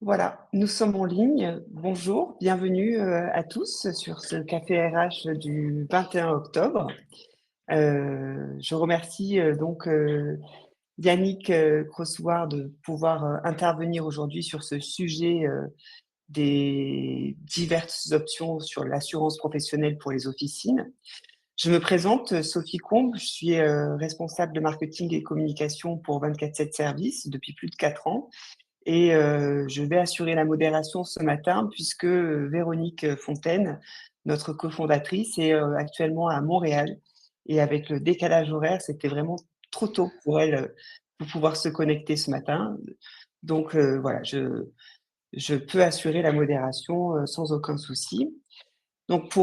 Voilà, nous sommes en ligne. Bonjour, bienvenue, à tous sur ce café RH du 21 octobre. Je remercie, Yannick, Crossoir de pouvoir, intervenir aujourd'hui sur ce sujet, des diverses options sur l'assurance professionnelle pour les officines. Je me présente, Sophie Combe, je suis, responsable de marketing et communication pour 24/7 Services depuis plus de 4 ans et je vais assurer la modération ce matin puisque, Véronique, Fontaine, notre cofondatrice, est, actuellement à Montréal et avec le décalage horaire, c'était vraiment trop tôt pour elle, pour pouvoir se connecter ce matin. Donc voilà, je peux assurer la modération, sans aucun souci. Donc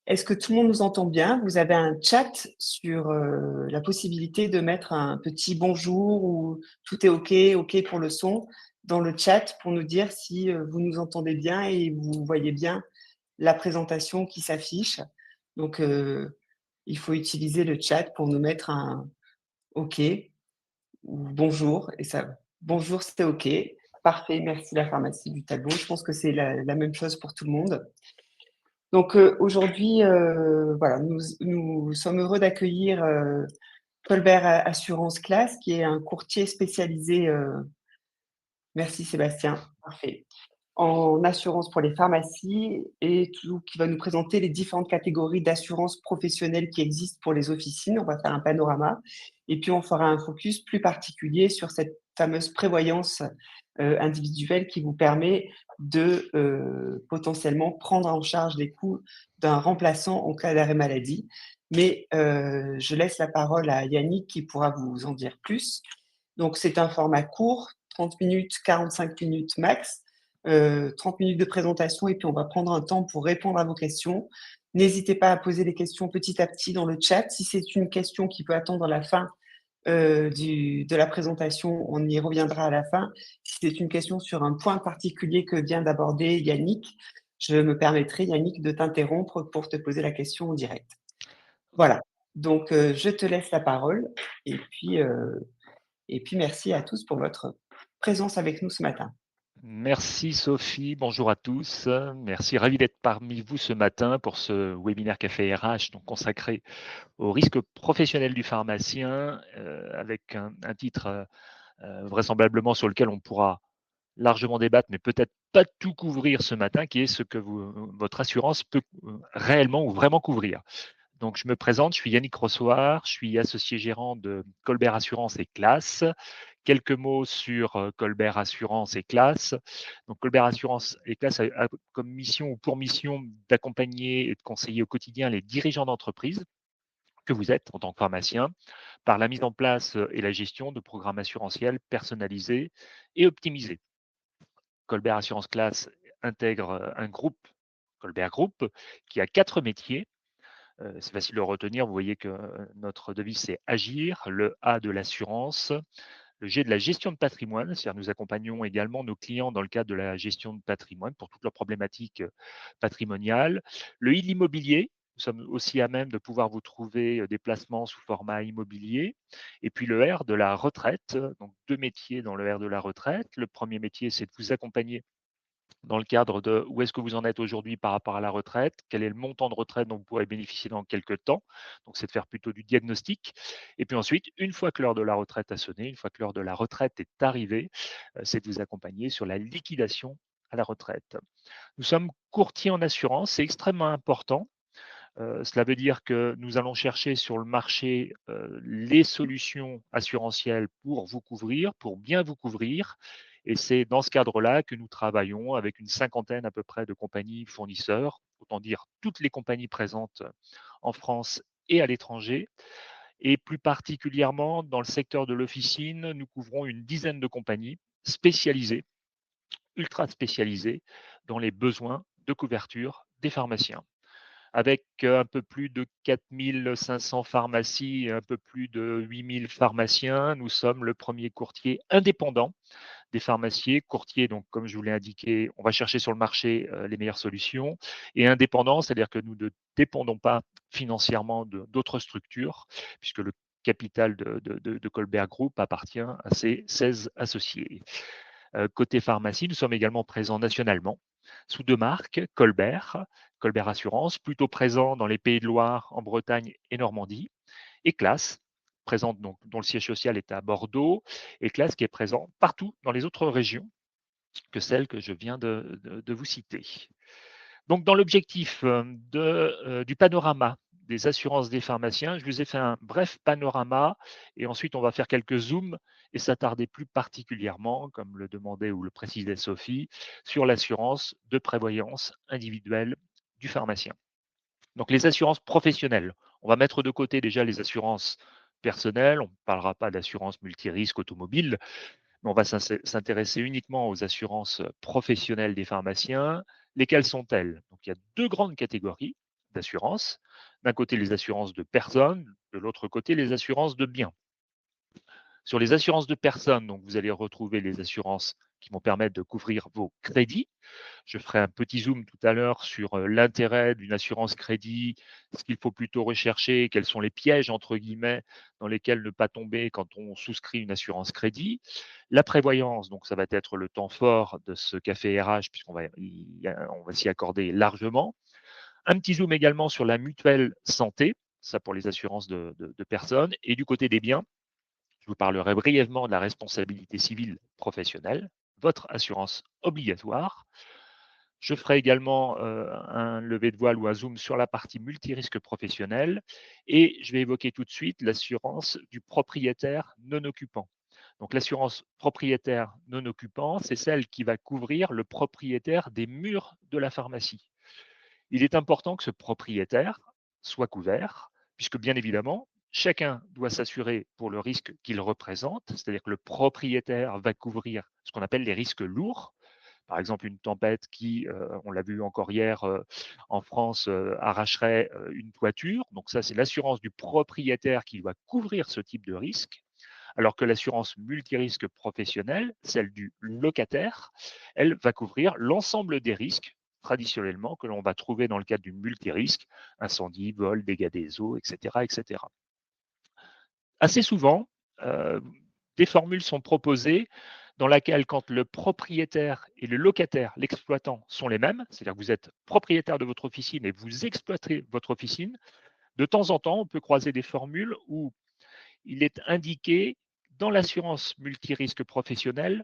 est-ce que tout le monde nous entend bien? Vous avez un chat sur, la possibilité de mettre un petit bonjour ou tout est OK pour le son dans le chat pour nous dire si, vous nous entendez bien et vous voyez bien la présentation qui s'affiche. Donc il faut utiliser le chat pour nous mettre un OK ou bonjour et ça bonjour, c'est OK. Parfait, merci la pharmacie du Talbot. Je pense que c'est la même chose pour tout le monde. Donc aujourd'hui, voilà, nous sommes heureux d'accueillir, Colbert A Assurance Classe, qui est un courtier spécialisé, merci Sébastien, parfait, en assurance pour les pharmacies et tout qui va nous présenter les différentes catégories d'assurance professionnelle qui existent pour les officines. On va faire un panorama et puis on fera un focus plus particulier sur cette fameuse prévoyance, individuelle qui vous permet de, potentiellement prendre en charge les coûts d'un remplaçant en cas d'arrêt maladie. Mais, je laisse la parole à Yannick qui pourra vous en dire plus. Donc c'est un format court, 30 minutes, 45 minutes max, 30 minutes de présentation et puis on va prendre un temps pour répondre à vos questions. N'hésitez pas à poser les questions petit à petit dans le chat. Si c'est une question qui peut attendre la fin, de la présentation, on y reviendra à la fin. Si c'est une question sur un point particulier que vient d'aborder Yannick, je me permettrai, Yannick, de t'interrompre pour te poser la question en direct. Voilà, donc je te laisse la parole et puis, heu et puis merci à tous pour votre présence avec nous ce matin. Merci Sophie, bonjour à tous. Merci, ravi d'être parmi vous ce matin pour ce webinaire Café RH donc consacré au risque professionnel du pharmacien avec un titre vraisemblablement sur lequel on pourra largement débattre, mais peut-être pas tout couvrir ce matin, qui est ce que votre assurance peut réellement ou vraiment couvrir. Donc, je me présente, je suis Yannick Rossoir, je suis associé gérant de Colbert Assurance et Classe. Quelques mots sur Colbert Assurance et Classe. Donc, Colbert Assurance et Classe a comme mission ou pour mission d'accompagner et de conseiller au quotidien les dirigeants d'entreprise que vous êtes en tant que pharmacien par la mise en place et la gestion de programmes assurantiels personnalisés et optimisés. Colbert Assurance Classe intègre un groupe, Colbert Group, qui a 4 métiers. C'est facile de retenir. Vous voyez que notre devise, c'est agir, le A de l'assurance, le G de la gestion de patrimoine, c'est-à-dire nous accompagnons également nos clients dans le cadre de la gestion de patrimoine pour toutes leurs problématiques patrimoniales. Le I de l'immobilier, nous sommes aussi à même de pouvoir vous trouver des placements sous format immobilier. Et puis le R de la retraite, donc deux métiers dans le R de la retraite. Le premier métier, c'est de vous accompagner dans le cadre de où est-ce que vous en êtes aujourd'hui par rapport à la retraite, quel est le montant de retraite dont vous pourrez bénéficier dans quelques temps. Donc, c'est de faire plutôt du diagnostic. Et puis ensuite, une fois que l'heure de la retraite a sonné, une fois que l'heure de la retraite est arrivée, c'est de vous accompagner sur la liquidation à la retraite. Nous sommes courtiers en assurance, c'est extrêmement important. Cela veut dire que nous allons chercher sur le marché les solutions assurantielles pour vous couvrir, pour bien vous couvrir. Et c'est dans ce cadre-là que nous travaillons avec une cinquantaine à peu près de compagnies fournisseurs, autant dire toutes les compagnies présentes en France et à l'étranger. Et plus particulièrement dans le secteur de l'officine, nous couvrons une dizaine de compagnies spécialisées, ultra spécialisées, dans les besoins de couverture des pharmaciens avec un peu plus de 4 500 pharmacies et un peu plus de 8 000 pharmaciens. Nous sommes le premier courtier indépendant des pharmaciens. Courtier, donc, comme je vous l'ai indiqué, on va chercher sur le marché les meilleures solutions. Et indépendant, c'est-à-dire que nous ne dépendons pas financièrement d'autres structures, puisque le capital de Colbert Group appartient à ses 16 associés. Côté pharmacie, nous sommes également présents nationalement sous 2 marques, Colbert, Colbert Assurance, plutôt présent dans les Pays de Loire, en Bretagne et Normandie, et Class, présente donc dont le siège social est à Bordeaux, et Class qui est présent partout dans les autres régions que celles que je viens de vous citer. Donc, dans l'objectif du panorama des assurances des pharmaciens, je vous ai fait un bref panorama et ensuite on va faire quelques zooms et s'attarder plus particulièrement, comme le demandait ou le précisait Sophie, sur l'assurance de prévoyance individuelle du pharmacien. Donc, les assurances professionnelles, on va mettre de côté déjà les assurances personnelles, on ne parlera pas d'assurance multirisque automobile, on va s'intéresser uniquement aux assurances professionnelles des pharmaciens. Lesquelles sont-elles? Donc, il y a deux grandes catégories d'assurances. D'un côté, les assurances de personnes, de l'autre côté, les assurances de biens. Sur les assurances de personnes, donc, vous allez retrouver les assurances qui vont permettre de couvrir vos crédits. Je ferai un petit zoom tout à l'heure sur l'intérêt d'une assurance crédit, ce qu'il faut plutôt rechercher, quels sont les pièges, entre guillemets, dans lesquels ne pas tomber quand on souscrit une assurance crédit. La prévoyance, donc ça va être le temps fort de ce café RH, on va s'y accorder largement. Un petit zoom également sur la mutuelle santé, ça pour les assurances de personnes. Et du côté des biens, je vous parlerai brièvement de la responsabilité civile professionnelle, votre assurance obligatoire. Je ferai également un lever de voile ou un zoom sur la partie multirisque professionnel et je vais évoquer tout de suite l'assurance du propriétaire non occupant. Donc l'assurance propriétaire non occupant, c'est celle qui va couvrir le propriétaire des murs de la pharmacie. Il est important que ce propriétaire soit couvert, puisque bien évidemment, chacun doit s'assurer pour le risque qu'il représente, c'est-à-dire que le propriétaire va couvrir ce qu'on appelle les risques lourds, par exemple une tempête qui, on l'a vu encore hier en France, arracherait une toiture. Donc ça, c'est l'assurance du propriétaire qui doit couvrir ce type de risque, alors que l'assurance multirisque professionnelle, celle du locataire, elle va couvrir l'ensemble des risques traditionnellement que l'on va trouver dans le cadre du multirisque, incendie, vol, dégâts des eaux, etc. etc. Assez souvent, euh, des formules sont proposées dans laquelle, quand le propriétaire et le locataire, l'exploitant, sont les mêmes, c'est-à-dire que vous êtes propriétaire de votre officine et vous exploitez votre officine, de temps en temps, on peut croiser des formules où il est indiqué dans l'assurance multirisque professionnelle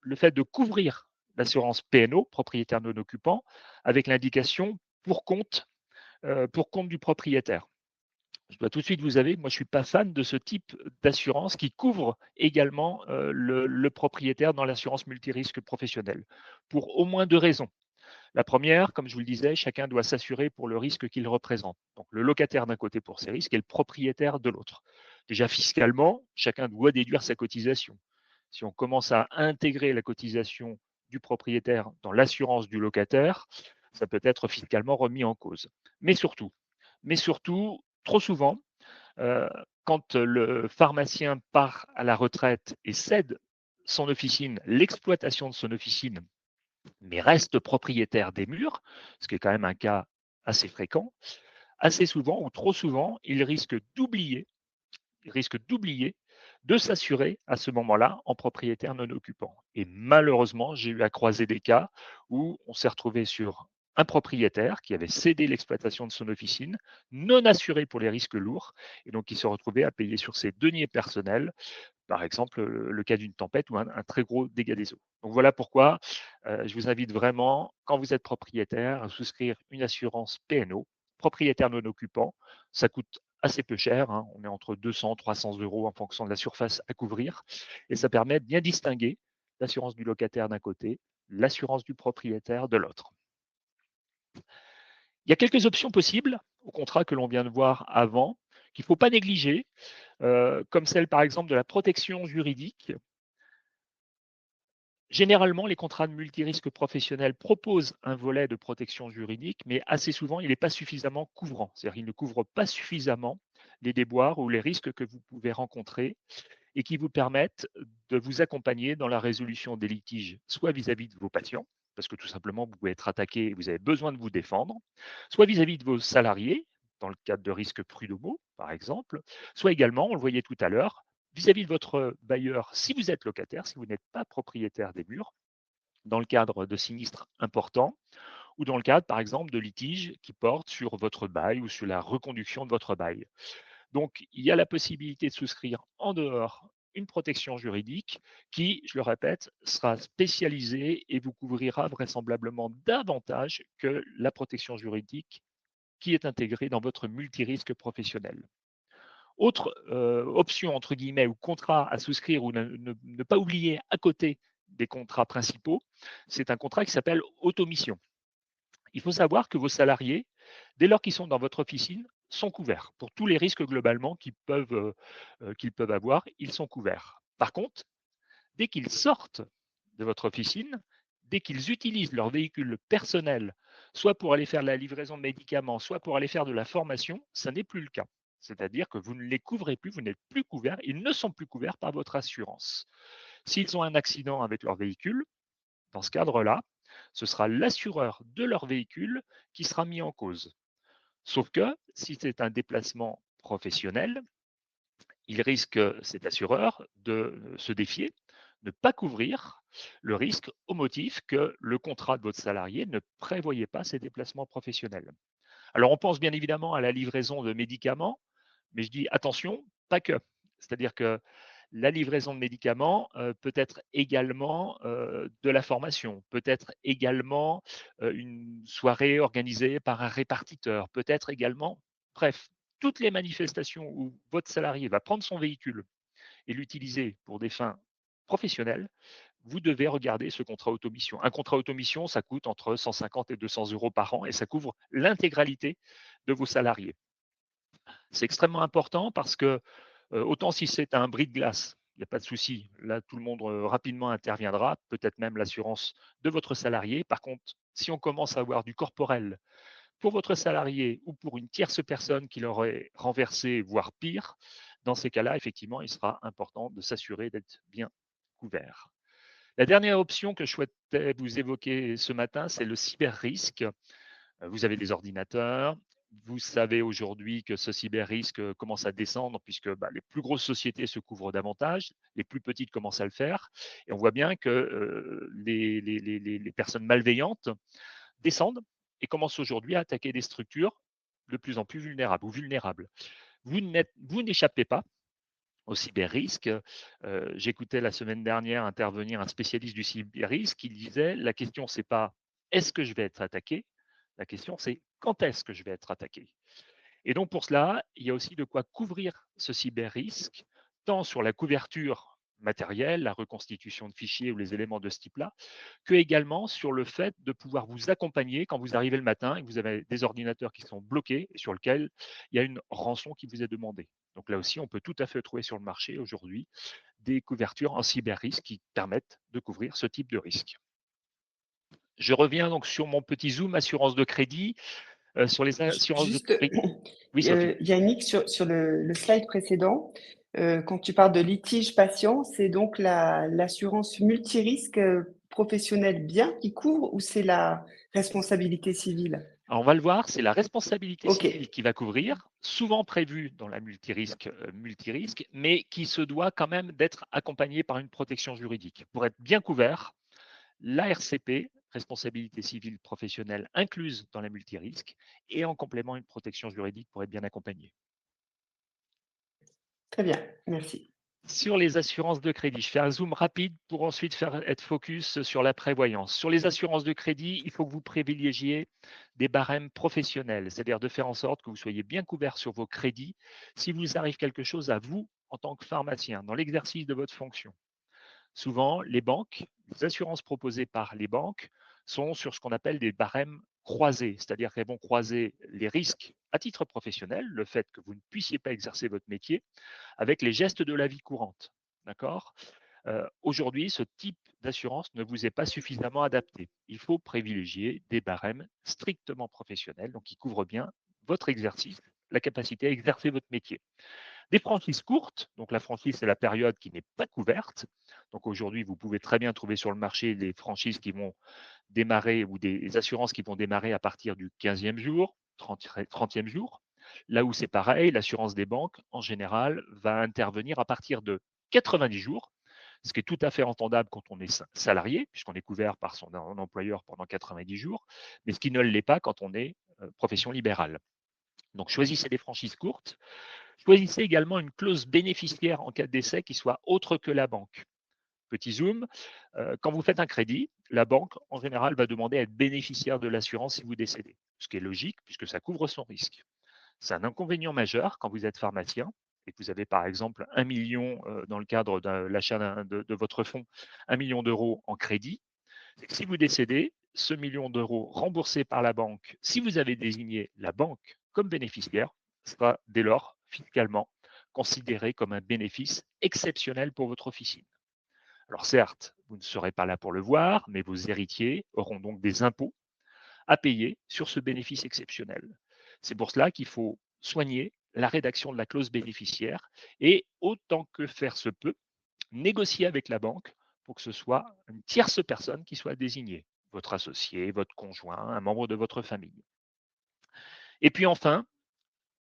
le fait de couvrir l'assurance PNO, propriétaire non occupant, avec l'indication pour compte du propriétaire. Je dois tout de suite vous avouer que moi, je ne suis pas fan de ce type d'assurance qui couvre également le propriétaire dans l'assurance multirisque professionnelle, pour au moins deux raisons. La première, comme je vous le disais, chacun doit s'assurer pour le risque qu'il représente. Donc le locataire d'un côté pour ses risques et le propriétaire de l'autre. Déjà fiscalement, chacun doit déduire sa cotisation. Si on commence à intégrer la cotisation du propriétaire dans l'assurance du locataire, ça peut être fiscalement remis en cause. Mais surtout, trop souvent, euh, quand le pharmacien part à la retraite et cède son officine, l'exploitation de son officine, mais reste propriétaire des murs, ce qui est quand même un cas assez fréquent, assez souvent ou trop souvent, il risque d'oublier de s'assurer à ce moment-là en propriétaire non occupant. Et malheureusement, j'ai eu à croiser des cas où on s'est retrouvé sur un propriétaire qui avait cédé l'exploitation de son officine, non assuré pour les risques lourds, et donc qui se retrouvait à payer sur ses deniers personnels, par exemple le cas d'une tempête ou un très gros dégât des eaux. Donc voilà pourquoi je vous invite vraiment, quand vous êtes propriétaire, à souscrire une assurance PNO, propriétaire non occupant. Ça coûte assez peu cher, hein. On est entre 200 et 300 euros en fonction de la surface à couvrir. Et ça permet de bien distinguer l'assurance du locataire d'un côté, l'assurance du propriétaire de l'autre. Il y a quelques options possibles au contrat que l'on vient de voir avant, qu'il ne faut pas négliger, comme celle par exemple de la protection juridique. Généralement, les contrats de multirisque professionnels proposent un volet de protection juridique, mais assez souvent, il n'est pas suffisamment couvrant. C'est-à-dire qu'il ne couvre pas suffisamment les déboires ou les risques que vous pouvez rencontrer et qui vous permettent de vous accompagner dans la résolution des litiges, soit vis-à-vis de vos patients, parce que tout simplement, vous pouvez être attaqué et vous avez besoin de vous défendre, soit vis-à-vis de vos salariés, dans le cadre de risques prud'homaux, par exemple, soit également, on le voyait tout à l'heure, vis-à-vis de votre bailleur si vous êtes locataire, si vous n'êtes pas propriétaire des murs, dans le cadre de sinistres importants ou dans le cadre, par exemple, de litiges qui portent sur votre bail ou sur la reconduction de votre bail. Donc, il y a la possibilité de souscrire en dehors une protection juridique qui, je le répète, sera spécialisée et vous couvrira vraisemblablement davantage que la protection juridique qui est intégrée dans votre multirisque professionnel. Autre option, entre guillemets, ou contrat à souscrire ou ne pas oublier à côté des contrats principaux, c'est un contrat qui s'appelle automission. Il faut savoir que vos salariés, dès lors qu'ils sont dans votre officine, sont couverts. Pour tous les risques globalement qu'ils peuvent avoir, ils sont couverts. Par contre, dès qu'ils sortent de votre officine, dès qu'ils utilisent leur véhicule personnel, soit pour aller faire la livraison de médicaments, soit pour aller faire de la formation, ça n'est plus le cas. C'est-à-dire que vous ne les couvrez plus, vous n'êtes plus couverts, ils ne sont plus couverts par votre assurance. S'ils ont un accident avec leur véhicule, dans ce cadre-là, ce sera l'assureur de leur véhicule qui sera mis en cause. Sauf que si c'est un déplacement professionnel, il risque, cet assureur, de se défier, ne pas couvrir le risque au motif que le contrat de votre salarié ne prévoyait pas ces déplacements professionnels. Alors on pense bien évidemment à la livraison de médicaments, mais je dis attention, pas que. C'est-à-dire que la livraison de médicaments peut être également de la formation, peut être également une soirée organisée par un répartiteur, peut être également, bref, toutes les manifestations où votre salarié va prendre son véhicule et l'utiliser pour des fins professionnelles, vous devez regarder ce contrat automission. Un contrat automission, ça coûte entre 150 et 200 euros par an et ça couvre l'intégralité de vos salariés. C'est extrêmement important parce que autant si c'est un bris de glace, il n'y a pas de souci. Là, tout le monde rapidement interviendra, peut-être même l'assurance de votre salarié. Par contre, si on commence à avoir du corporel pour votre salarié ou pour une tierce personne qui l'aurait renversé, voire pire, dans ces cas-là, effectivement, il sera important de s'assurer d'être bien couvert. La dernière option que je souhaitais vous évoquer ce matin, c'est le cyber-risque. Vous avez des ordinateurs. Vous savez aujourd'hui que ce cyber-risque commence à descendre puisque bah, les plus grosses sociétés se couvrent davantage, les plus petites commencent à le faire. Et on voit bien que les personnes malveillantes descendent et commencent aujourd'hui à attaquer des structures de plus en plus vulnérables ou vulnérables. Vous n'échappez pas au cyber-risque. J'écoutais la semaine dernière intervenir un spécialiste du cyber-risque qui disait la question, c'est pas est-ce que je vais être attaqué, la question, c'est quand est-ce que je vais être attaqué. Et donc pour cela, il y a aussi de quoi couvrir ce cyber-risque, tant sur la couverture matérielle, la reconstitution de fichiers ou les éléments de ce type-là, que également sur le fait de pouvoir vous accompagner quand vous arrivez le matin et que vous avez des ordinateurs qui sont bloqués et sur lesquels il y a une rançon qui vous est demandée. Donc là aussi, on peut tout à fait trouver sur le marché aujourd'hui des couvertures en cyber-risque qui permettent de couvrir ce type de risque. Je reviens donc sur mon petit zoom assurance de crédit, sur les assurances de Juste, crédit. Oui, Sophie. Yannick, sur le slide précédent, quand tu parles de litige patient, c'est donc l'assurance multirisque professionnelle bien qui couvre ou c'est la responsabilité civile? Alors, on va le voir, c'est la responsabilité Ok, civile qui va couvrir, souvent prévue dans la multirisque, mais qui se doit quand même d'être accompagnée par une protection juridique. Pour être bien couvert, la RCP, responsabilité civile professionnelle incluse dans la multirisque, et en complément une protection juridique pour être bien accompagné. très bien, merci. Sur les assurances de crédit, je fais un zoom rapide pour ensuite être focus sur la prévoyance. Sur les assurances de crédit, il faut que vous privilégiez des barèmes professionnels, c'est-à-dire de faire en sorte que vous soyez bien couvert sur vos crédits si vous arrive quelque chose à vous en tant que pharmacien dans l'exercice de votre fonction. Souvent, les banques, les assurances proposées par les banques sont sur ce qu'on appelle des barèmes croisés, c'est-à-dire qu'elles vont croiser les risques à titre professionnel, le fait que vous ne puissiez pas exercer votre métier, avec les gestes de la vie courante. D'accord. Aujourd'hui, ce type d'assurance ne vous est pas suffisamment adapté. Il faut privilégier des barèmes strictement professionnels, donc qui couvrent bien votre exercice, la capacité à exercer votre métier. Des franchises courtes, donc la franchise, c'est la période qui n'est pas couverte. Donc aujourd'hui, vous pouvez très bien trouver sur le marché des franchises qui vont démarrer ou des assurances qui vont démarrer à partir du 15e jour, 30e jour. Là où c'est pareil, l'assurance des banques, en général, va intervenir à partir de 90 jours, ce qui est tout à fait entendable quand on est salarié, puisqu'on est couvert par son employeur pendant 90 jours, mais ce qui ne l'est pas quand on est profession libérale. Donc choisissez des franchises courtes. Choisissez également une clause bénéficiaire en cas de décès qui soit autre que la banque. Petit zoom, quand vous faites un crédit, la banque, en général, va demander à être bénéficiaire de l'assurance si vous décédez, ce qui est logique puisque ça couvre son risque. C'est un inconvénient majeur quand vous êtes pharmacien et que vous avez par exemple 1 million dans le cadre de l'achat de votre fonds, 1 million d'euros en crédit. C'est que si vous décédez, ce million d'euros remboursé par la banque, si vous avez désigné la banque comme bénéficiaire, sera dès lors fiscalement considéré comme un bénéfice exceptionnel pour votre officine. Alors certes, vous ne serez pas là pour le voir, mais vos héritiers auront donc des impôts à payer sur ce bénéfice exceptionnel. C'est pour cela qu'il faut soigner la rédaction de la clause bénéficiaire et, autant que faire se peut, négocier avec la banque pour que ce soit une tierce personne qui soit désignée, votre associé, votre conjoint, un membre de votre famille. Et puis enfin,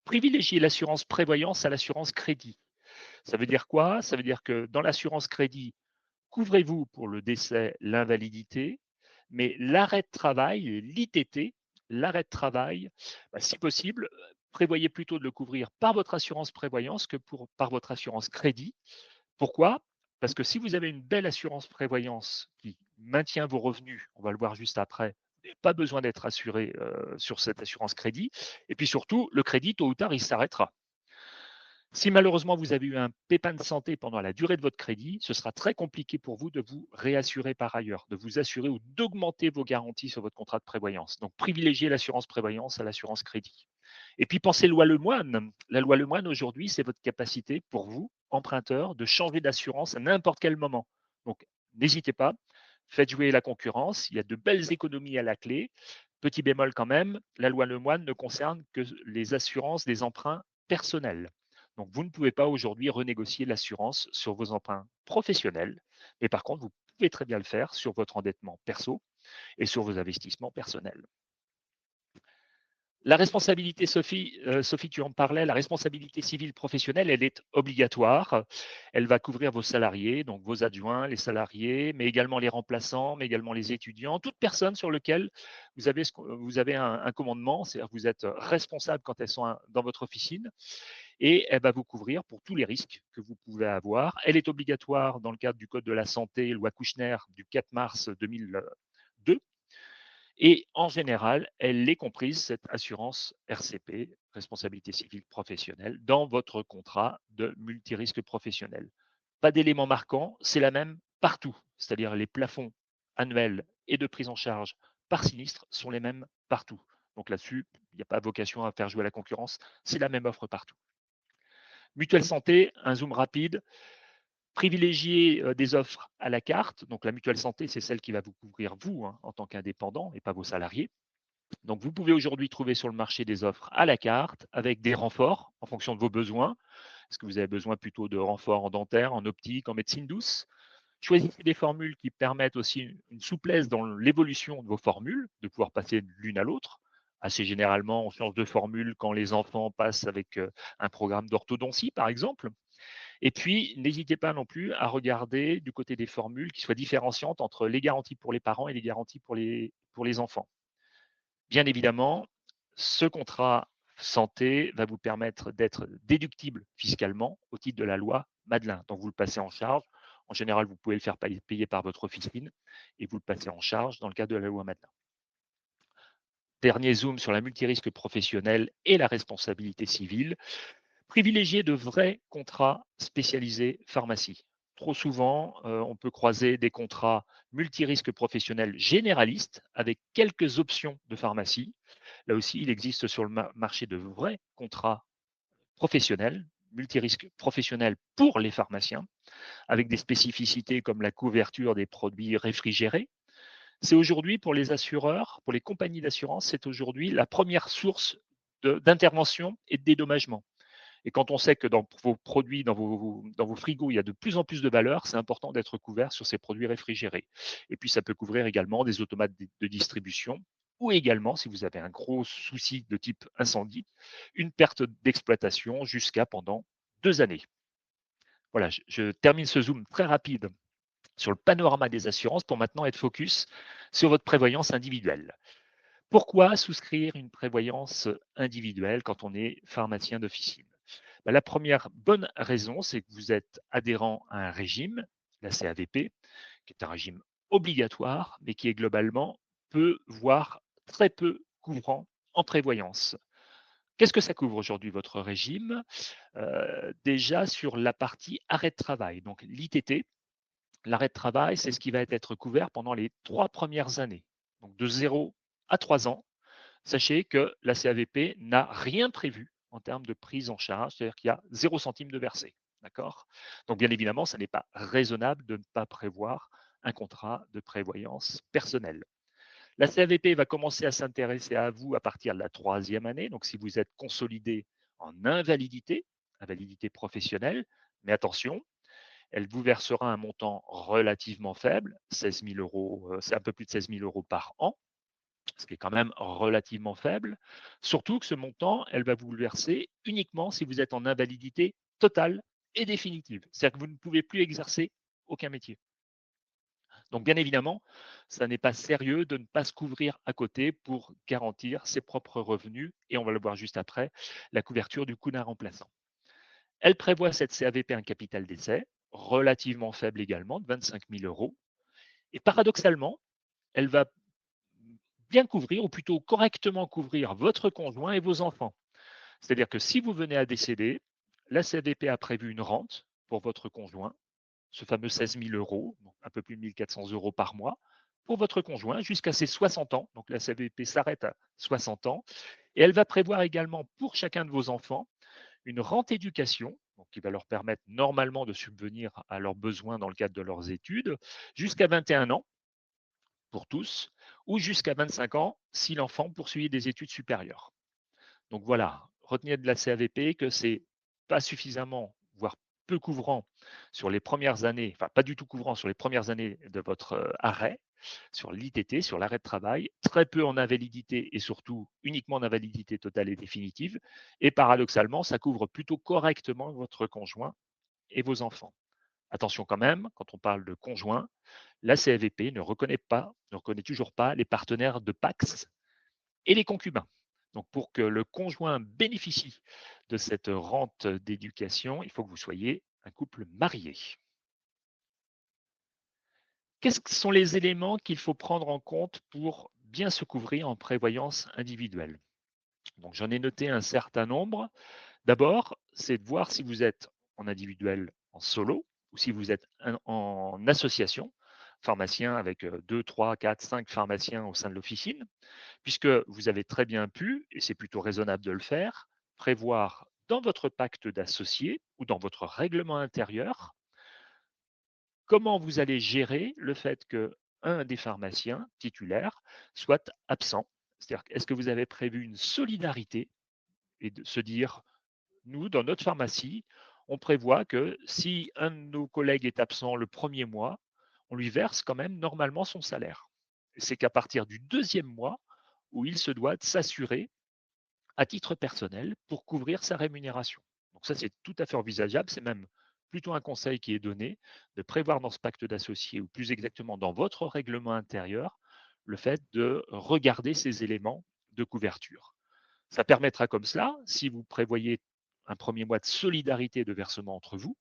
privilégier l'assurance prévoyance à l'assurance crédit. Ça veut dire quoi? Ça veut dire que dans l'assurance crédit, couvrez-vous pour le décès, l'invalidité, mais l'arrêt de travail, l'ITT, l'arrêt de travail, si possible, prévoyez plutôt de le couvrir par votre assurance prévoyance que par votre assurance crédit. Pourquoi? Parce que si vous avez une belle assurance prévoyance qui maintient vos revenus, on va le voir juste après, vous n'avez pas besoin d'être assuré sur cette assurance crédit. Et puis surtout, le crédit, tôt ou tard, il s'arrêtera. Si malheureusement vous avez eu un pépin de santé pendant la durée de votre crédit, ce sera très compliqué pour vous de vous réassurer par ailleurs, de vous assurer ou d'augmenter vos garanties sur votre contrat de prévoyance. Donc privilégiez l'assurance prévoyance à l'assurance crédit. Et puis pensez loi Lemoine. La loi Lemoine aujourd'hui, c'est votre capacité pour vous, emprunteur, de changer d'assurance à n'importe quel moment. Donc n'hésitez pas, faites jouer la concurrence, il y a de belles économies à la clé. Petit bémol quand même, la loi Lemoine ne concerne que les assurances des emprunts personnels. Donc, vous ne pouvez pas aujourd'hui renégocier l'assurance sur vos emprunts professionnels, mais par contre, vous pouvez très bien le faire sur votre endettement perso et sur vos investissements personnels. La responsabilité, Sophie, tu en parlais, la responsabilité civile professionnelle, elle est obligatoire. Elle va couvrir vos salariés, donc vos adjoints, les salariés, mais également les remplaçants, mais également les étudiants, toute personne sur laquelle vous avez un commandement, c'est-à-dire que vous êtes responsable quand elles sont dans votre officine, et elle va vous couvrir pour tous les risques que vous pouvez avoir. Elle est obligatoire dans le cadre du Code de la santé, loi Kouchner du 4 mars 2002. Et en général, elle est comprise, cette assurance RCP, responsabilité civile professionnelle, dans votre contrat de multirisque professionnel. Pas d'éléments marquants, c'est la même partout, c'est-à-dire les plafonds annuels et de prise en charge par sinistre sont les mêmes partout. Donc là-dessus, il n'y a pas vocation à faire jouer la concurrence, c'est la même offre partout. Mutuelle santé, un zoom rapide, privilégier des offres à la carte. Donc la mutuelle santé, c'est celle qui va vous couvrir vous hein, en tant qu'indépendant et pas vos salariés. Donc, vous pouvez aujourd'hui trouver sur le marché des offres à la carte avec des renforts en fonction de vos besoins. Est-ce que vous avez besoin plutôt de renforts en dentaire, en optique, en médecine douce? Choisissez des formules qui permettent aussi une souplesse dans l'évolution de vos formules, de pouvoir passer de l'une à l'autre. Assez généralement, on change de formule quand les enfants passent avec un programme d'orthodontie, par exemple. Et puis, n'hésitez pas non plus à regarder du côté des formules qui soient différenciantes entre les garanties pour les parents et les garanties pour les enfants. Bien évidemment, ce contrat santé va vous permettre d'être déductible fiscalement au titre de la loi Madelin. Donc, vous le passez en charge. En général, vous pouvez le faire payer par votre officine et vous le passez en charge dans le cadre de la loi Madelin. Dernier zoom sur la multirisque professionnelle et la responsabilité civile. Privilégier de vrais contrats spécialisés pharmacie. Trop souvent, on peut croiser des contrats multirisques professionnels généralistes avec quelques options de pharmacie. Là aussi, il existe sur le marché de vrais contrats professionnels, multirisques professionnels pour les pharmaciens, avec des spécificités comme la couverture des produits réfrigérés. C'est aujourd'hui pour les assureurs, pour les compagnies d'assurance, c'est aujourd'hui la première source d'intervention et de dédommagement. Et quand on sait que dans vos produits, dans vos frigos, il y a de plus en plus de valeur, c'est important d'être couvert sur ces produits réfrigérés. Et puis, ça peut couvrir également des automates de distribution ou également, si vous avez un gros souci de type incendie, une perte d'exploitation jusqu'à pendant 2 années. Voilà, je termine ce zoom très rapide sur le panorama des assurances pour maintenant être focus sur votre prévoyance individuelle. Pourquoi souscrire une prévoyance individuelle quand on est pharmacien d'officine? Bah, la première bonne raison, c'est que vous êtes adhérent à un régime, la CAVP, qui est un régime obligatoire, mais qui est globalement peu, voire très peu couvrant en prévoyance. Qu'est-ce que ça couvre aujourd'hui votre régime? Déjà sur la partie arrêt de travail, donc l'ITT. L'arrêt de travail, c'est ce qui va être couvert pendant les 3 premières années. Donc de 0 à 3 ans, sachez que la CAVP n'a rien prévu en termes de prise en charge, c'est-à-dire qu'il y a 0 centime de versé. D'accord? Donc bien évidemment, ça n'est pas raisonnable de ne pas prévoir un contrat de prévoyance personnelle. La CAVP va commencer à s'intéresser à vous à partir de la troisième année, donc si vous êtes consolidé en invalidité, invalidité professionnelle, mais attention, elle vous versera un montant relativement faible, 16 000 euros, c'est un peu plus de 16 000 euros par an, ce qui est quand même relativement faible. Surtout que ce montant, elle va vous le verser uniquement si vous êtes en invalidité totale et définitive. C'est-à-dire que vous ne pouvez plus exercer aucun métier. Donc bien évidemment, ça n'est pas sérieux de ne pas se couvrir à côté pour garantir ses propres revenus et on va le voir juste après, la couverture du coût d'un remplaçant. Elle prévoit cette CAVP un capital d'essai relativement faible également, de 25 000 euros. Et paradoxalement, elle va bien couvrir, ou plutôt correctement couvrir votre conjoint et vos enfants. C'est-à-dire que si vous venez à décéder, la CAVP a prévu une rente pour votre conjoint, ce fameux 16 000 euros, donc un peu plus de 1 400 euros par mois, pour votre conjoint jusqu'à ses 60 ans. Donc la CAVP s'arrête à 60 ans. Et elle va prévoir également pour chacun de vos enfants une rente éducation, donc qui va leur permettre normalement de subvenir à leurs besoins dans le cadre de leurs études, jusqu'à 21 ans pour tous, ou jusqu'à 25 ans si l'enfant poursuit des études supérieures. Donc voilà, retenez de la CAVP que c'est pas suffisamment, voire peu couvrant sur les premières années, enfin pas du tout couvrant sur les premières années de votre arrêt, sur l'ITT, sur l'arrêt de travail, très peu en invalidité et surtout uniquement en invalidité totale et définitive. Et paradoxalement, ça couvre plutôt correctement votre conjoint et vos enfants. Attention quand même, quand on parle de conjoint, la CAVP ne reconnaît toujours pas les partenaires de PACS et les concubins. Donc pour que le conjoint bénéficie de cette rente d'éducation, il faut que vous soyez un couple marié. Quels sont les éléments qu'il faut prendre en compte pour bien se couvrir en prévoyance individuelle? Donc j'en ai noté un certain nombre. D'abord, c'est de voir si vous êtes en individuel, en solo, ou si vous êtes en association, pharmacien avec 2, 3, 4, 5 pharmaciens au sein de l'officine, puisque vous avez très bien pu, et c'est plutôt raisonnable de le faire, prévoir dans votre pacte d'associés ou dans votre règlement intérieur comment vous allez gérer le fait que un des pharmaciens titulaires soit absent. C'est-à-dire, est-ce que vous avez prévu une solidarité et de se dire, nous, dans notre pharmacie, on prévoit que si un de nos collègues est absent le premier mois, on lui verse quand même normalement son salaire. C'est qu'à partir du deuxième mois où il se doit de s'assurer à titre personnel pour couvrir sa rémunération. Donc ça, c'est tout à fait envisageable. C'est même plutôt un conseil qui est donné de prévoir dans ce pacte d'associés, ou plus exactement dans votre règlement intérieur, le fait de regarder ces éléments de couverture. Ça permettra comme cela, si vous prévoyez un premier mois de solidarité de versement entre vous,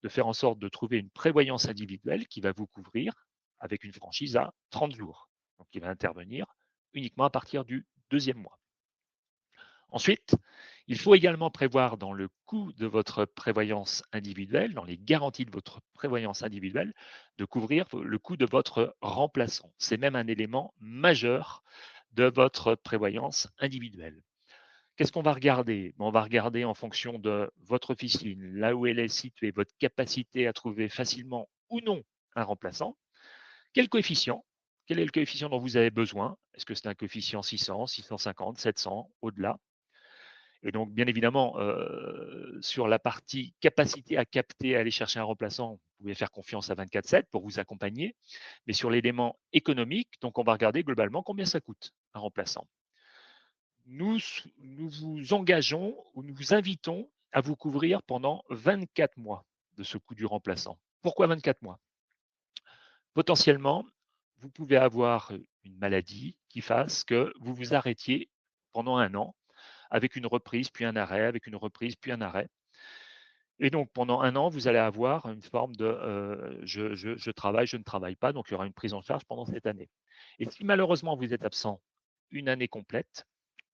de faire en sorte de trouver une prévoyance individuelle qui va vous couvrir avec une franchise à 30 jours, donc qui va intervenir uniquement à partir du deuxième mois. Ensuite, il faut également prévoir dans le coût de votre prévoyance individuelle, dans les garanties de votre prévoyance individuelle, de couvrir le coût de votre remplaçant. C'est même un élément majeur de votre prévoyance individuelle. Qu'est-ce qu'on va regarder? On va regarder en fonction de votre officine, là où elle est située, votre capacité à trouver facilement ou non un remplaçant. Quel coefficient? Quel est le coefficient dont vous avez besoin? Est-ce que c'est un coefficient 600, 650, 700, au-delà? Et donc, bien évidemment, sur la partie capacité à capter, à aller chercher un remplaçant, vous pouvez faire confiance à 24/7 pour vous accompagner. Mais sur l'élément économique, donc on va regarder globalement combien ça coûte, un remplaçant. Nous vous engageons ou nous vous invitons à vous couvrir pendant 24 mois de ce coût du remplaçant. Pourquoi 24 mois? Potentiellement, vous pouvez avoir une maladie qui fasse que vous vous arrêtiez pendant 1 an avec une reprise, puis un arrêt, avec une reprise, puis un arrêt. Et donc pendant 1 an, vous allez avoir une forme de, je travaille, je ne travaille pas, donc il y aura une prise en charge pendant cette année. Et si malheureusement vous êtes absent une année complète,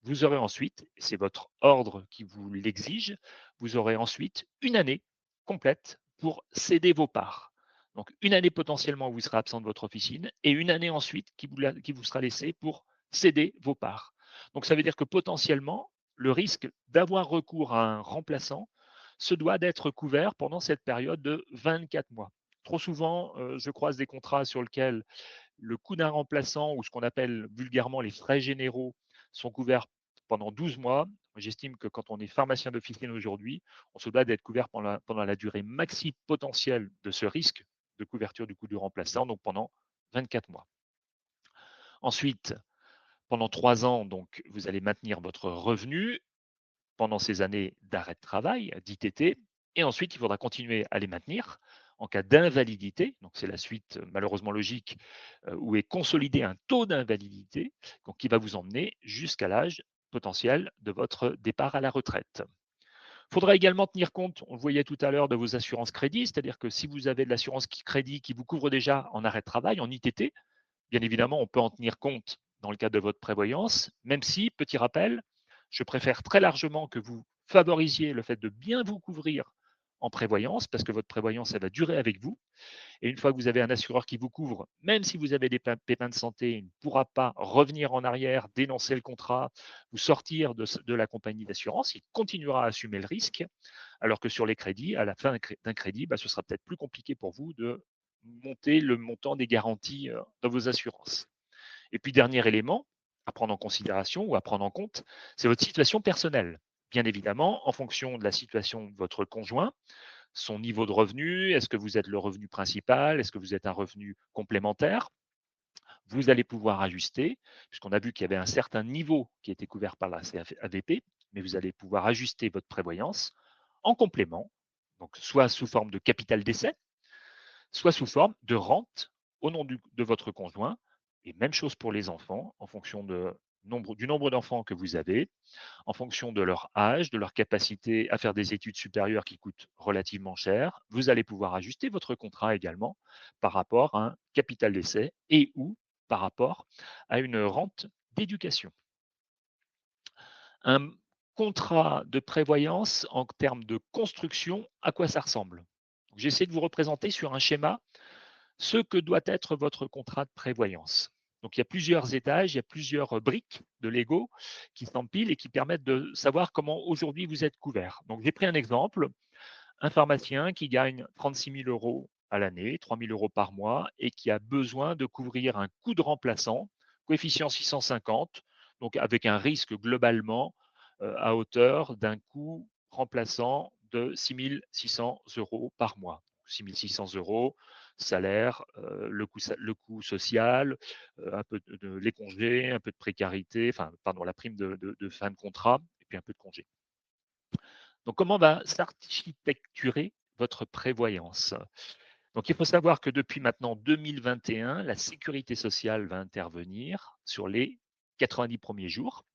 vous aurez ensuite, et c'est votre ordre qui vous l'exige, vous aurez ensuite une année complète pour céder vos parts. Donc une année potentiellement où vous serez absent de votre officine et une année ensuite qui vous sera laissée pour céder vos parts. Donc ça veut dire que potentiellement, le risque d'avoir recours à un remplaçant se doit d'être couvert pendant cette période de 24 mois. Trop souvent, je croise des contrats sur lesquels le coût d'un remplaçant ou ce qu'on appelle vulgairement les frais généraux sont couverts pendant 12 mois. J'estime que quand on est pharmacien d'officine aujourd'hui, on se doit d'être couvert pendant la durée maxi potentielle de ce risque de couverture du coût du remplaçant, donc pendant 24 mois. Ensuite, pendant 3 ans, donc, vous allez maintenir votre revenu pendant ces années d'arrêt de travail, d'ITT, et ensuite il faudra continuer à les maintenir en cas d'invalidité, donc c'est la suite malheureusement logique, où est consolidé un taux d'invalidité, donc qui va vous emmener jusqu'à l'âge potentiel de votre départ à la retraite. Il faudra également tenir compte, on le voyait tout à l'heure, de vos assurances crédit, c'est-à-dire que si vous avez de l'assurance crédit qui vous couvre déjà en arrêt de travail, en ITT, bien évidemment, on peut en tenir compte dans le cadre de votre prévoyance, même si, petit rappel, je préfère très largement que vous favorisiez le fait de bien vous couvrir en prévoyance, parce que votre prévoyance, elle va durer avec vous. Et une fois que vous avez un assureur qui vous couvre, même si vous avez des pépins de santé, il ne pourra pas revenir en arrière, dénoncer le contrat, vous sortir de la compagnie d'assurance, il continuera à assumer le risque, alors que sur les crédits, à la fin d'un crédit, bah, ce sera peut-être plus compliqué pour vous de monter le montant des garanties dans vos assurances. Et puis, dernier élément à prendre en considération ou à prendre en compte, c'est votre situation personnelle. Bien évidemment, en fonction de la situation de votre conjoint, son niveau de revenu, est-ce que vous êtes le revenu principal, est-ce que vous êtes un revenu complémentaire, vous allez pouvoir ajuster, puisqu'on a vu qu'il y avait un certain niveau qui était couvert par la CAVP, mais vous allez pouvoir ajuster votre prévoyance en complément, donc soit sous forme de capital décès, soit sous forme de rente au nom de votre conjoint. Et même chose pour les enfants, en fonction du nombre d'enfants que vous avez, en fonction de leur âge, de leur capacité à faire des études supérieures qui coûtent relativement cher, vous allez pouvoir ajuster votre contrat également par rapport à un capital d'essai et ou par rapport à une rente d'éducation. Un contrat de prévoyance en termes de construction, à quoi ça ressemble? J'essaie de vous représenter sur un schéma ce que doit être votre contrat de prévoyance. Donc, il y a plusieurs étages, il y a plusieurs briques de Lego qui s'empilent et qui permettent de savoir comment aujourd'hui vous êtes couvert. Donc, j'ai pris un exemple, un pharmacien qui gagne 36 000 euros à l'année, 3 000 euros par mois, et qui a besoin de couvrir un coût de remplaçant, coefficient 650, donc avec un risque globalement à hauteur d'un coût remplaçant de 6 600 euros par mois. 6 600 euros, salaire, le coût social, un peu les congés, un peu de précarité, enfin, pardon, la prime de fin de contrat, et puis un peu de congé. Donc, comment va s'architecturer votre prévoyance? Donc, il faut savoir que depuis maintenant 2021, la sécurité sociale va intervenir sur les 90 premiers jours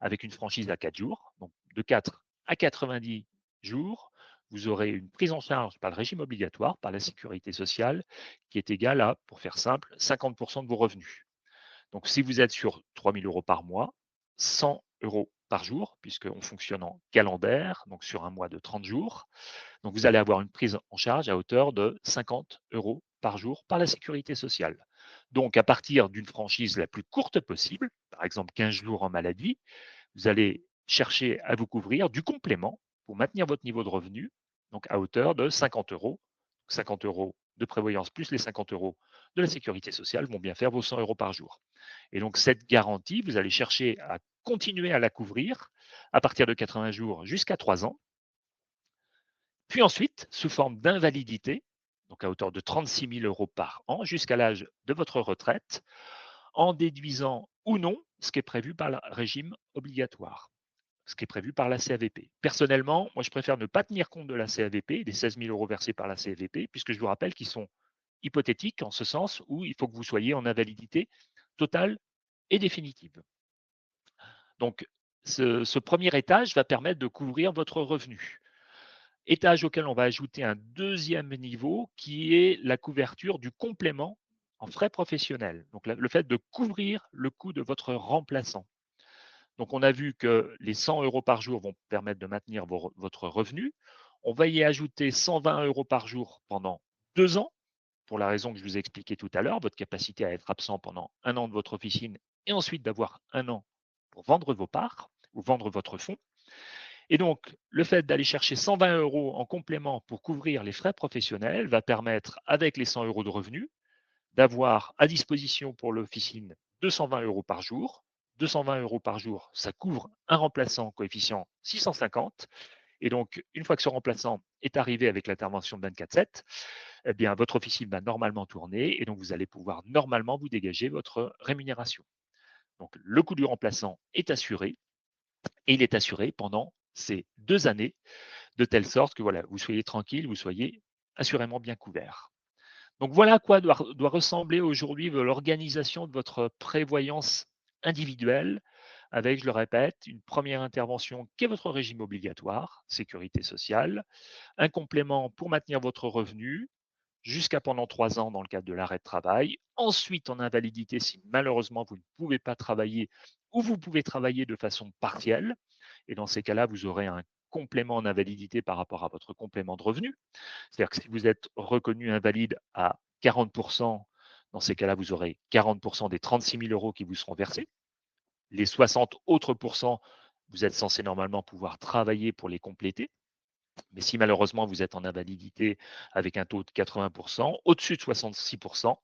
avec une franchise à 4 jours. Donc, de 4 à 90 jours, vous aurez une prise en charge par le régime obligatoire, par la sécurité sociale, qui est égale à, pour faire simple, 50% de vos revenus. Donc, si vous êtes sur 3 000 euros par mois, 100 euros par jour, puisqu'on fonctionne en calendaire, donc sur un mois de 30 jours, donc vous allez avoir une prise en charge à hauteur de 50 euros par jour par la sécurité sociale. Donc, à partir d'une franchise la plus courte possible, par exemple 15 jours en maladie, vous allez chercher à vous couvrir du complément pour maintenir votre niveau de revenu, donc à hauteur de 50 euros. 50 euros de prévoyance plus les 50 euros de la sécurité sociale vont bien faire vos 100 euros par jour. Et donc cette garantie, vous allez chercher à continuer à la couvrir à partir de 80 jours jusqu'à 3 ans. Puis ensuite, sous forme d'invalidité, donc à hauteur de 36 000 euros par an jusqu'à l'âge de votre retraite, en déduisant ou non ce qui est prévu par le régime obligatoire, ce qui est prévu par la CAVP. Personnellement, moi, je préfère ne pas tenir compte de la CAVP, des 16 000 euros versés par la CAVP, puisque je vous rappelle qu'ils sont hypothétiques en ce sens où il faut que vous soyez en invalidité totale et définitive. Donc, ce premier étage va permettre de couvrir votre revenu. Étage auquel on va ajouter un deuxième niveau qui est la couverture du complément en frais professionnels. Donc, le fait de couvrir le coût de votre remplaçant. Donc, on a vu que les 100 euros par jour vont permettre de maintenir votre revenu. On va y ajouter 120 euros par jour pendant 2 ans, pour la raison que je vous ai expliquée tout à l'heure, votre capacité à être absent pendant 1 an de votre officine et ensuite d'avoir 1 an pour vendre vos parts ou vendre votre fonds. Et donc, le fait d'aller chercher 120 euros en complément pour couvrir les frais professionnels va permettre, avec les 100 euros de revenus, d'avoir à disposition pour l'officine 220 euros par jour. 220 euros par jour, ça couvre un remplaçant coefficient 650. Et donc, une fois que ce remplaçant est arrivé avec l'intervention de 24/7, eh bien, votre officine va normalement tourner et donc vous allez pouvoir normalement vous dégager votre rémunération. Donc, le coût du remplaçant est assuré et il est assuré pendant ces 2 années de telle sorte que voilà, vous soyez tranquille, vous soyez assurément bien couvert. Donc voilà à quoi doit ressembler aujourd'hui l'organisation de votre prévoyance individuelle avec, je le répète, une première intervention qui est votre régime obligatoire, sécurité sociale, un complément pour maintenir votre revenu jusqu'à pendant 3 ans dans le cadre de l'arrêt de travail, ensuite en invalidité si malheureusement vous ne pouvez pas travailler ou vous pouvez travailler de façon partielle, et dans ces cas-là, vous aurez un complément en invalidité par rapport à votre complément de revenu. C'est-à-dire que si vous êtes reconnu invalide à 40%, dans ces cas-là, vous aurez 40% des 36 000 euros qui vous seront versés. Les 60 autres pourcents, vous êtes censé normalement pouvoir travailler pour les compléter. Mais si malheureusement vous êtes en invalidité avec un taux de 80%, au-dessus de 66%,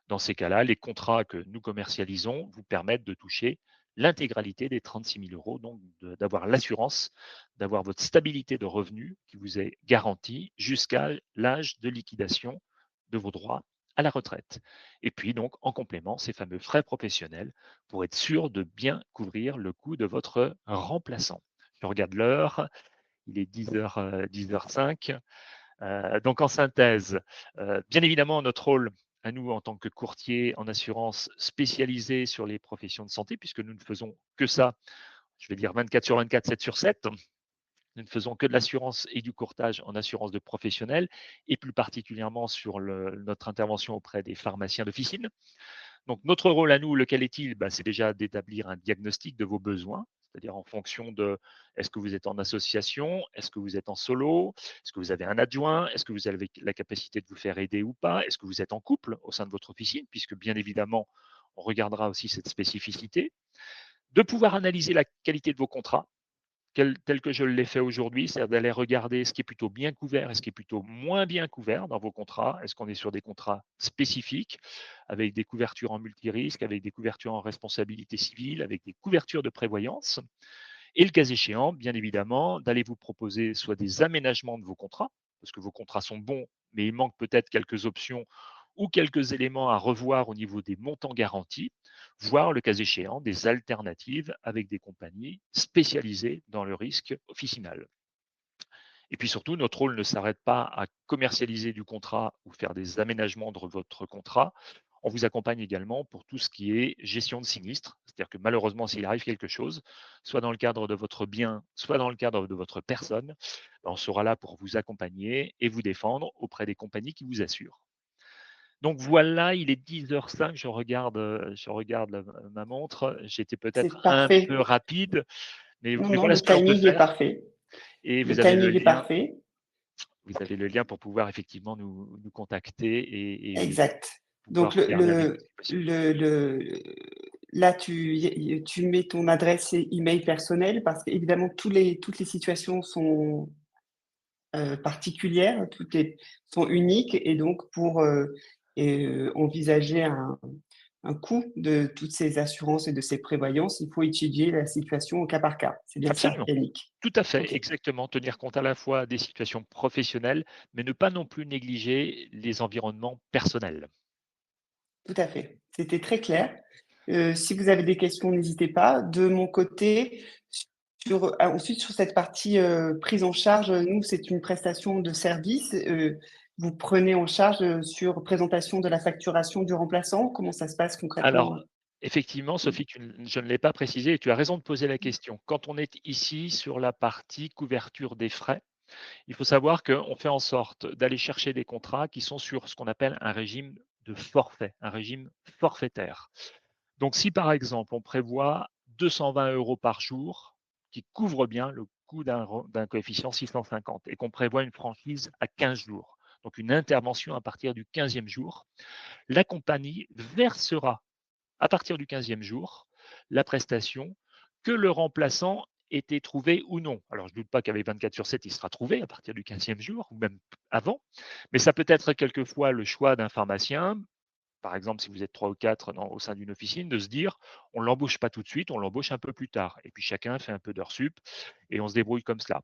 dans ces cas-là, les contrats que nous commercialisons vous permettent de toucher l'intégralité des 36 000 euros, donc d'avoir l'assurance d'avoir votre stabilité de revenus qui vous est garantie jusqu'à l'âge de liquidation de vos droits à la retraite. Et puis donc en complément, ces fameux frais professionnels pour être sûr de bien couvrir le coût de votre remplaçant. Je regarde l'heure, il est 10h, 10h05. Donc en synthèse, bien évidemment, notre rôle à nous en tant que courtier en assurance spécialisé sur les professions de santé, puisque nous ne faisons que ça, je vais dire 24 sur 24, 7 sur 7. Nous ne faisons que de l'assurance et du courtage en assurance de professionnels, et plus particulièrement sur notre intervention auprès des pharmaciens d'officine. Donc, notre rôle à nous, lequel est-il? C'est déjà d'établir un diagnostic de vos besoins, c'est-à-dire en fonction de est-ce que vous êtes en association, est-ce que vous êtes en solo, est-ce que vous avez un adjoint, est-ce que vous avez la capacité de vous faire aider ou pas, est-ce que vous êtes en couple au sein de votre officine, puisque bien évidemment, on regardera aussi cette spécificité, de pouvoir analyser la qualité de vos contrats, tel que je l'ai fait aujourd'hui, c'est-à-dire d'aller regarder ce qui est plutôt bien couvert et ce qui est plutôt moins bien couvert dans vos contrats. Est-ce qu'on est sur des contrats spécifiques, avec des couvertures en multirisque, avec des couvertures en responsabilité civile, avec des couvertures de prévoyance? Et le cas échéant, bien évidemment, d'aller vous proposer soit des aménagements de vos contrats, parce que vos contrats sont bons, mais il manque peut-être quelques options ou quelques éléments à revoir au niveau des montants garantis, voire le cas échéant des alternatives avec des compagnies spécialisées dans le risque officinal. Et puis surtout, notre rôle ne s'arrête pas à commercialiser du contrat ou faire des aménagements de votre contrat. On vous accompagne également pour tout ce qui est gestion de sinistre. C'est-à-dire que malheureusement, s'il arrive quelque chose, soit dans le cadre de votre bien, soit dans le cadre de votre personne, on sera là pour vous accompagner et vous défendre auprès des compagnies qui vous assurent. Donc voilà, il est 10h05, je regarde ma montre. J'étais peut-être C'est un peu parfait. rapide, Non, mais non, voilà le ce que l'on peut timing est faire. parfait. Et Le timing est parfait. vous avez le lien pour pouvoir effectivement nous contacter et Exact. Donc pouvoir faire la répartition. là, tu mets ton adresse email personnelle parce qu'évidemment toutes les situations sont, particulières, sont uniques et donc pour, envisager un coût de toutes ces assurances et de ces prévoyances, il faut étudier la situation au cas par cas. C'est bien ça, Absolument. Yannick? Tout à fait, OK, exactement. Tenir compte à la fois des situations professionnelles, mais ne pas non plus négliger les environnements personnels. tout à fait. C'était très clair. Si vous avez des questions, n'hésitez pas. De mon côté, ensuite sur cette partie, prise en charge, nous, c'est une prestation de service. Vous prenez en charge, sur présentation de la facturation du remplaçant? Comment ça se passe Alors, concrètement? effectivement, Mmh. Sophie, je ne l'ai pas précisé et tu as raison de poser la question. Quand on est ici sur la partie couverture des frais, il faut savoir qu'on fait en sorte d'aller chercher des contrats qui sont sur ce qu'on appelle un régime de forfait, un régime forfaitaire. Donc, si par exemple, on prévoit 220 € par jour, qui couvre bien le coût d'un coefficient 650 et qu'on prévoit une franchise à 15 jours, donc une intervention à partir du 15e jour, la compagnie versera à partir du 15e jour la prestation, que le remplaçant ait été trouvé ou non. Alors, je ne doute pas qu'avec 24/7, il sera trouvé à partir du 15e jour ou même avant, mais ça peut être quelquefois le choix d'un pharmacien, par exemple, si vous êtes 3 ou 4 au sein d'une officine, de se dire, on ne l'embauche pas tout de suite, on l'embauche un peu plus tard. Et puis chacun fait un peu d'heures sup et on se débrouille comme cela.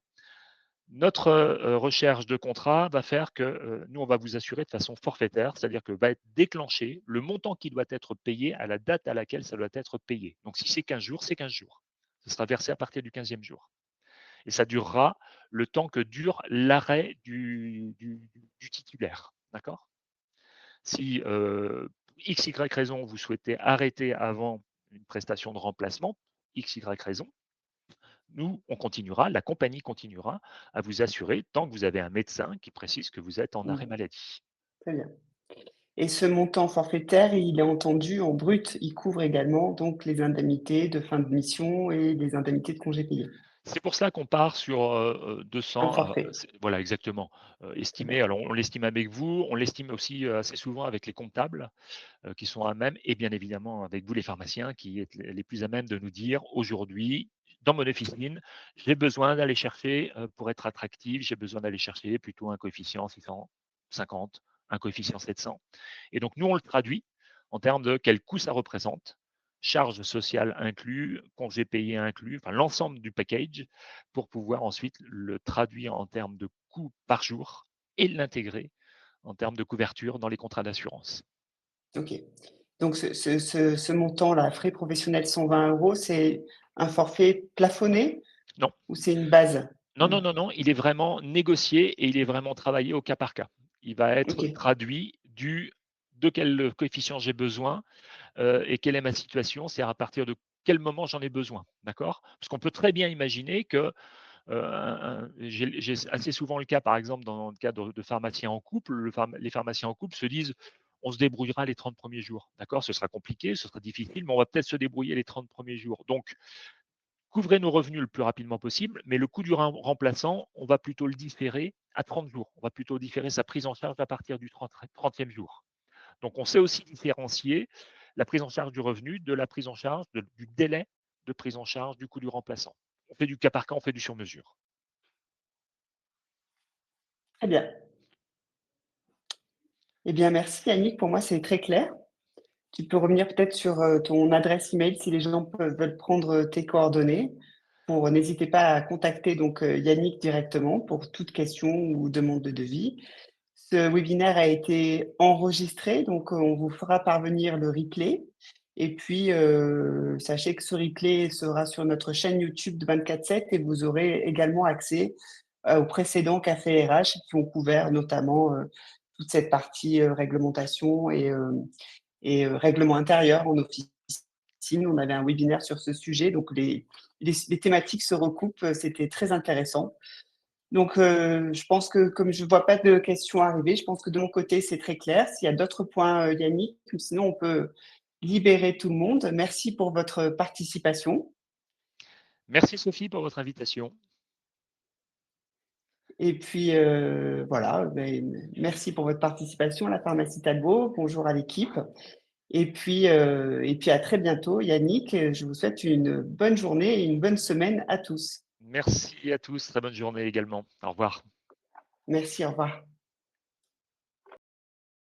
Notre recherche de contrat va faire que nous, on va vous assurer de façon forfaitaire, c'est-à-dire que va être déclenché le montant qui doit être payé à la date à laquelle ça doit être payé. Donc si c'est 15 jours, c'est 15 jours. Ce sera versé à partir du 15e jour. Et ça durera le temps que dure l'arrêt du titulaire. D'accord. Si X, Y raison, vous souhaitez arrêter avant une prestation de remplacement, X, Y raison, nous, on continuera, la compagnie continuera à vous assurer tant que vous avez un médecin qui précise que vous êtes en Mmh, arrêt maladie. très bien. Et ce montant forfaitaire, il est entendu en brut. Il couvre également donc les indemnités de fin de mission et les indemnités de congés payés. C'est pour ça qu'on part sur Un 200, forfait. voilà exactement, Très estimé. bien. Alors on l'estime avec vous, on l'estime aussi assez souvent avec les comptables qui sont à même, et bien évidemment avec vous les pharmaciens qui êtes les plus à même de nous dire aujourd'hui, dans mon officine, j'ai besoin d'aller chercher, pour être attractif, j'ai besoin d'aller chercher plutôt un coefficient 650, un coefficient 700. Et donc nous, on le traduit en termes de quel coût ça représente, charges sociales inclus, congés payés inclus, enfin l'ensemble du package, pour pouvoir ensuite le traduire en termes de coûts par jour et l'intégrer en termes de couverture dans les contrats d'assurance. OK. Donc ce montant-là, frais professionnels 120 €, c'est un forfait plafonné Non, ou c'est une base? non, Mmh. non, non, non, il est vraiment négocié et il est vraiment travaillé au cas par cas. Il va être OK. traduit de quel coefficient j'ai besoin et quelle est ma situation, c'est à partir de quel moment j'en ai besoin, d'accord? Parce qu'on peut très bien imaginer que j'ai assez souvent le cas, par exemple, dans le cadre de pharmaciens en couple, les pharmaciens en couple se disent: «On se débrouillera les 30 premiers jours». D'accord? Ce sera compliqué, ce sera difficile, mais on va peut-être se débrouiller les 30 premiers jours. Donc, couvrez nos revenus le plus rapidement possible, mais le coût du remplaçant, on va plutôt le différer à 30 jours. On va plutôt différer sa prise en charge à partir du 30e jour. Donc, on sait aussi différencier la prise en charge du revenu de la prise en charge du délai de prise en charge du coût du remplaçant. On fait du cas par cas, on fait du sur mesure. Très bien. Eh bien, merci Yannick. Pour moi, c'est très clair. Tu peux revenir peut-être sur, ton adresse email si les gens veulent prendre, tes coordonnées n'hésitez pas à contacter donc, Yannick directement pour toute question ou demande de devis. Ce webinaire a été enregistré, donc, on vous fera parvenir le replay et puis, sachez que ce replay sera sur notre chaîne YouTube de 24/7 et vous aurez également accès, aux précédents cafés RH qui ont couvert notamment, toute cette partie, réglementation et règlement intérieur en officine. On avait un webinaire sur ce sujet, donc les thématiques se recoupent, c'était très intéressant. Donc je pense que comme je ne vois pas de questions arriver, je pense que de mon côté, c'est très clair. S'il y a d'autres points, Yannick, ou sinon on peut libérer tout le monde. Merci pour votre participation Merci Sophie pour votre invitation. et puis, voilà, merci pour votre participation à la pharmacie Talbot. Bonjour à l'équipe. Et puis à très bientôt Yannick, je vous souhaite une bonne journée et une bonne semaine à tous. Merci à tous, très bonne journée également. Au revoir. Merci, au revoir.